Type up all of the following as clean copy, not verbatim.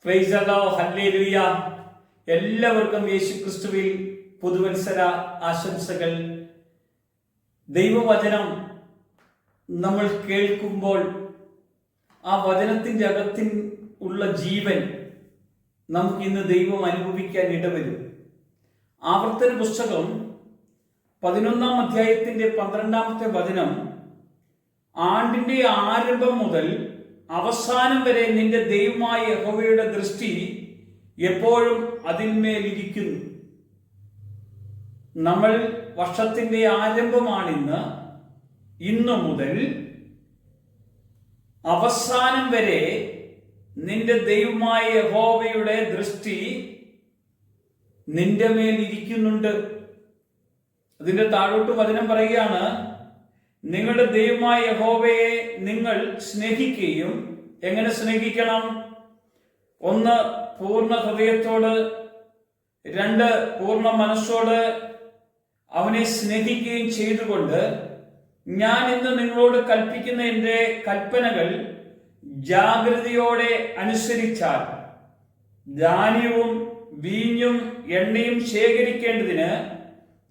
Praise the Lord, hallelujah. എല്ലാവർക്കും യേശുക്രിസ്തുവിൽ പുതുവത്സര ആശംസകൾ. ദൈവവചനം നമ്മൾ കേൾക്കുമ്പോൾ ആ വചനത്തിൻ്റെ അകത്തിൽ ഉള്ള ജീവൻ നമുക്ക് ഇന്ന് ദൈവം അനുഭവിക്കാൻ ഇടവരും. ആവർത്തന പുസ്തകം 11-ാം അധ്യായത്തിന്റെ 12-ാമത്തെ വചനം, ആണ്ടിന്റെ ആരംഭം മുതൽ അവസാനം വരെ നിന്റെ ദൈവമായ യഹോവയുടെ ദൃഷ്ടി എപ്പോഴും അതിന്മേലിരിക്കുന്നു. നമ്മൾ വർഷത്തിന്റെ ആരംഭമാണിന്ന്. ഇന്നു മുതൽ അവസാനം വരെ നിന്റെ ദൈവമായ യഹോവയുടെ ദൃഷ്ടി നിന്റെ മേൽ ഇരിക്കുന്നുണ്ട്. അതിന്റെ താഴോട്ട് വചനം പറയുകയാണ്, നിങ്ങളുടെ ദൈവമായ യഹോവയെ നിങ്ങൾ സ്നേഹിക്കുകയും. എങ്ങനെ സ്നേഹിക്കണം? 1, പൂർണ്ണ ഹൃദയത്തോട്; 2, പൂർണ്ണ മനസ്സോട് അവനെ സ്നേഹിക്കുകയും ചെയ്തുകൊണ്ട് ഞാൻ ഇന്ന് നിങ്ങളോട് കൽപ്പിക്കുന്ന എൻ്റെ കൽപ്പനകൾ ജാഗ്രതയോടെ അനുസരിച്ചാൽ ധാന്യവും വീഞ്ഞും എണ്ണയും ശേഖരിക്കേണ്ടതിന്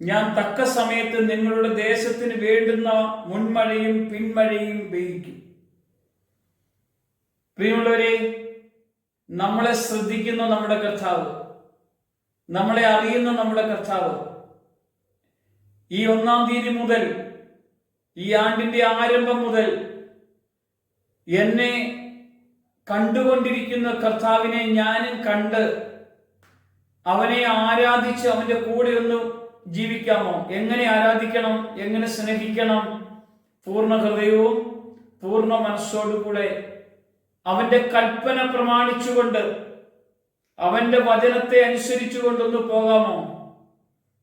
ഞാൻ തക്ക സമയത്ത് നിങ്ങളുടെ ദേശത്തിന് വേണ്ടുന്ന മുൻമഴയും പിന്മഴയും പെയ്യിക്കും. പ്രിയമുള്ളവരെ, നമ്മളെ ശ്രദ്ധിക്കുന്ന നമ്മുടെ കർത്താവ്, നമ്മളെ അറിയുന്ന നമ്മുടെ കർത്താവ്, ഈ 1-ാം തീയതി മുതൽ, ഈ ആണ്ടിന്റെ ആരംഭം മുതൽ എന്നെ കണ്ടുകൊണ്ടിരിക്കുന്ന കർത്താവിനെ ഞാനും കണ്ട് അവനെ ആരാധിച്ച് അവന്റെ കൂടെ ഒന്ന് ജീവിക്കാമോ? എങ്ങനെ ആരാധിക്കണം? എങ്ങനെ സ്നേഹിക്കണം? പൂർണ്ണ ഹൃദയവും പൂർണ്ണ മനസ്സോടുകൂടെ അവന്റെ കൽപ്പന പ്രമാണിച്ചുകൊണ്ട് അവന്റെ വചനത്തെ അനുസരിച്ചുകൊണ്ടൊന്ന് പോകാമോ?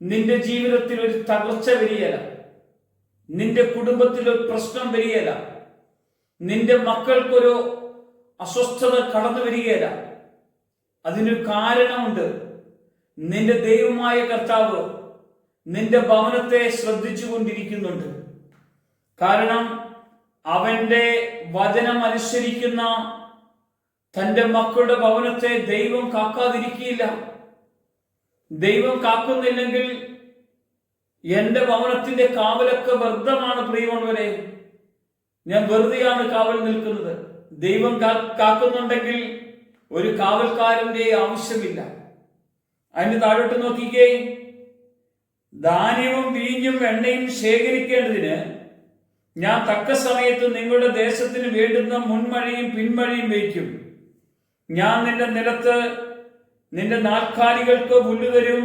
നിന്റെ ജീവിതത്തിൽ ഒരു തകർച്ച വരികയില്ല, നിന്റെ കുടുംബത്തിൽ ഒരു പ്രശ്നം വരികയില്ല, നിന്റെ മക്കൾക്കൊരു അസ്വസ്ഥത കടന്നു വരികയില്ല. അതിനൊരു കാരണമുണ്ട്. നിന്റെ ദൈവമായ കർത്താവ് നിന്റെ ഭവനത്തെ ശ്രദ്ധിച്ചു കൊണ്ടിരിക്കുന്നുണ്ട്. കാരണം അവന്റെ വചനം അനുസരിക്കുന്ന തന്റെ മക്കളുടെ ഭവനത്തെ ദൈവം കാക്കാതിരിക്കില്ല. ദൈവം കാക്കുന്നില്ലെങ്കിൽ എന്റെ ഭവനത്തിന്റെ കാവലൊക്കെ വ്യർത്ഥമാണ്. പ്രിയമുള്ളവരെ, ഞാൻ വെറുതെയാണ് കാവൽ നിൽക്കുന്നത്. ദൈവം കാക്കുന്നുണ്ടെങ്കിൽ ഒരു കാവൽക്കാരന്റെ ആവശ്യമില്ല. അതിന് താഴോട്ട് നോക്കിക്കേ, ധാന്യവും വീഞ്ഞും എണ്ണയും ശേഖരിക്കേണ്ടതിന് ഞാൻ തക്ക സമയത്ത് നിങ്ങളുടെ ദേശത്തിന് വേണ്ടുന്ന മുൻമഴയും പിന്മഴയും വയ്ക്കും. ഞാൻ നിന്റെ നിലത്ത് നിന്റെ നാൽക്കാലികൾക്ക് പുല്ല് തരും,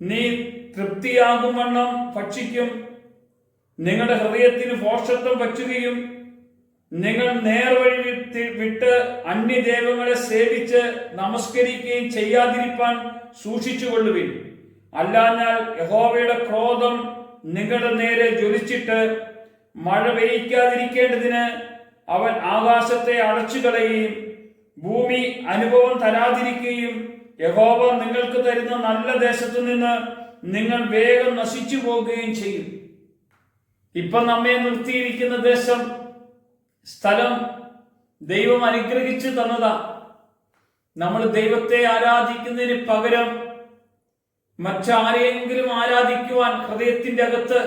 നീ തൃപ്തിയാകും വണ്ണം ഭക്ഷിക്കും. നിങ്ങളുടെ ഹൃദയത്തിന് ഭോഷത്വം പറ്റുകയും നിങ്ങൾ നേർവഴി വിട്ട് അന്യദേവങ്ങളെ സേവിച്ച് നമസ്കരിക്കുകയും ചെയ്യാതിരിപ്പാൻ സൂക്ഷിച്ചുകൊള്ളുവിൻ. അല്ലാഞ്ഞാൽ യഹോവയുടെ ക്രോധം നിങ്ങളുടെ നേരെ ജ്വലിച്ചിട്ട് മഴ പെയ്യിക്കാതിരിക്കേണ്ടതിന് അവൻ ആകാശത്തെ അടച്ചു കളയുകയും ഭൂമി അനുഭവം തരാതിരിക്കുകയും യഹോവ നിങ്ങൾക്ക് തരുന്ന നല്ല ദേശത്തു നിന്ന് നിങ്ങൾ വേഗം നശിച്ചു പോകുകയും ചെയ്യും. ഇപ്പൊ നമ്മെ നിർത്തിയിരിക്കുന്ന ദേശം, സ്ഥലം ദൈവം അനുഗ്രഹിച്ചു തന്നതാ. നമ്മൾ ദൈവത്തെ ആരാധിക്കുന്നതിന് പകരം മറ്റാരെയെങ്കിലും ആരാധിക്കുവാൻ ഹൃദയത്തിന്റെ അകത്ത്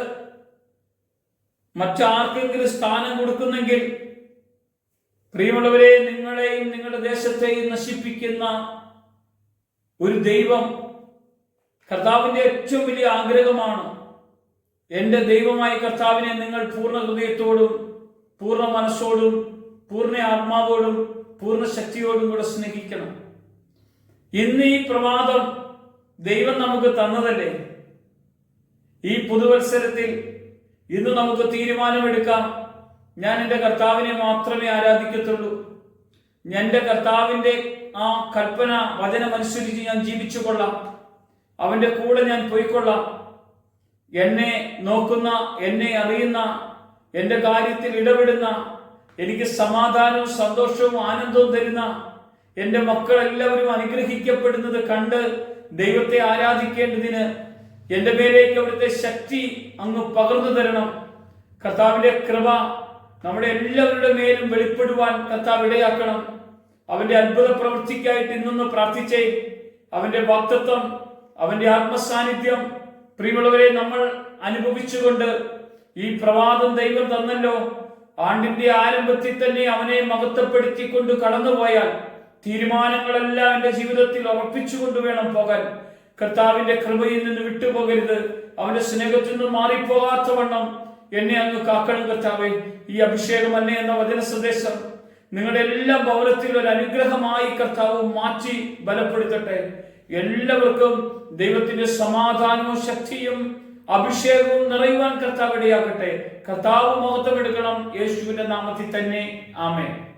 മറ്റാർക്കെങ്കിലും സ്ഥാനം കൊടുക്കുന്നെങ്കിൽ, പ്രിയമുള്ളവരെ, നിങ്ങളെയും നിങ്ങളുടെ ദേശത്തെയും നശിപ്പിക്കുന്ന ഒരു ദൈവം, കർത്താവിന്റെ ഏറ്റവും വലിയ ആഗ്രഹമാണ്, എന്റെ ദൈവമായ കർത്താവിനെ നിങ്ങൾ പൂർണ്ണ ഹൃദയത്തോടും പൂർണ്ണ മനസ്സോടും പൂർണ്ണ ആത്മാവോടും പൂർണ്ണ ശക്തിയോടും കൂടെ സ്നേഹിക്കണം. ഇന്ന് ഈ പ്രഭാതം ദൈവം നമുക്ക് തന്നതല്ലേ? ഈ പുതുവത്സരത്തിൽ ഇന്ന് നമുക്ക് തീരുമാനമെടുക്കാം, ഞാൻ എൻ്റെ കർത്താവിനെ മാത്രമേ ആരാധിക്കത്തുള്ളൂ. എൻ്റെ കർത്താവിൻ്റെ ആ കൽപ്പന വചനമനുസരിച്ച് ഞാൻ ജീവിച്ചു കൊള്ളാം, അവൻ്റെ കൂടെ ഞാൻ പോയിക്കൊള്ളാം. എന്നെ നോക്കുന്ന, എന്നെ അറിയുന്ന, എൻ്റെ കാര്യത്തിൽ ഇടപെടുന്ന, എനിക്ക് സമാധാനവും സന്തോഷവും ആനന്ദവും തരുന്ന എൻ്റെ മക്കളെല്ലാവരും അനുഗ്രഹിക്കപ്പെടുന്നത് കണ്ട് ദൈവത്തെ ആരാധിക്കേണ്ടതിന് എൻ്റെ മേലേക്ക് അവിടുത്തെ ശക്തി അങ്ങ് പകർന്നു തരണം. കർത്താവിന്റെ കൃപ നമ്മുടെ എല്ലാവരുടെ മേലും വെളിപ്പെടുവാൻ കർത്താവ് ഇടയാക്കണം. അവന്റെ അത്ഭുത പ്രവൃത്തിക്കായിട്ട് ഇന്നൊന്ന് പ്രാർത്ഥിച്ചേ. അവന്റെ വാഗ്ദത്തം, അവന്റെ ആത്മസാന്നിധ്യം പ്രിയമുള്ളവരെ നമ്മൾ അനുഭവിച്ചുകൊണ്ട് ഈ പ്രഭാതം ദൈവം തന്നല്ലോ. ആണ്ടിന്റെ ആരംഭത്തിൽ തന്നെ അവനെ മഹത്വപ്പെടുത്തിക്കൊണ്ട് കടന്നുപോയാൽ തീരുമാനങ്ങളെല്ലാം എന്റെ ജീവിതത്തിൽ ഉറപ്പിച്ചുകൊണ്ട് വേണം പോകാൻ. കർത്താവിന്റെ കൃപയിൽ നിന്ന് വിട്ടുപോകരുത്. അവന്റെ സ്നേഹത്തിൽ നിന്ന് മാറിപ്പോകാത്ത വണ്ണം എന്നെ അങ്ങ് കാക്കണം കർത്താവേ. ഈ അഭിഷേകം അന്നെ എന്ന വചന സന്ദേശം നിങ്ങളുടെ എല്ലാ ഭവനത്തിലും ഒരു അനുഗ്രഹമായി കർത്താവ് മാറ്റി ബലപ്പെടുത്തട്ടെ. എല്ലാവർക്കും ദൈവത്തിന്റെ സമാധാനവും ശക്തിയും അഭിഷേകവും നിറയുവാൻ കർത്താവ് ഇടയാകട്ടെ. കർത്താവ് മഹത്വം എടുക്കണം. യേശുവിന്റെ നാമത്തിൽ തന്നെ. ആമേൻ.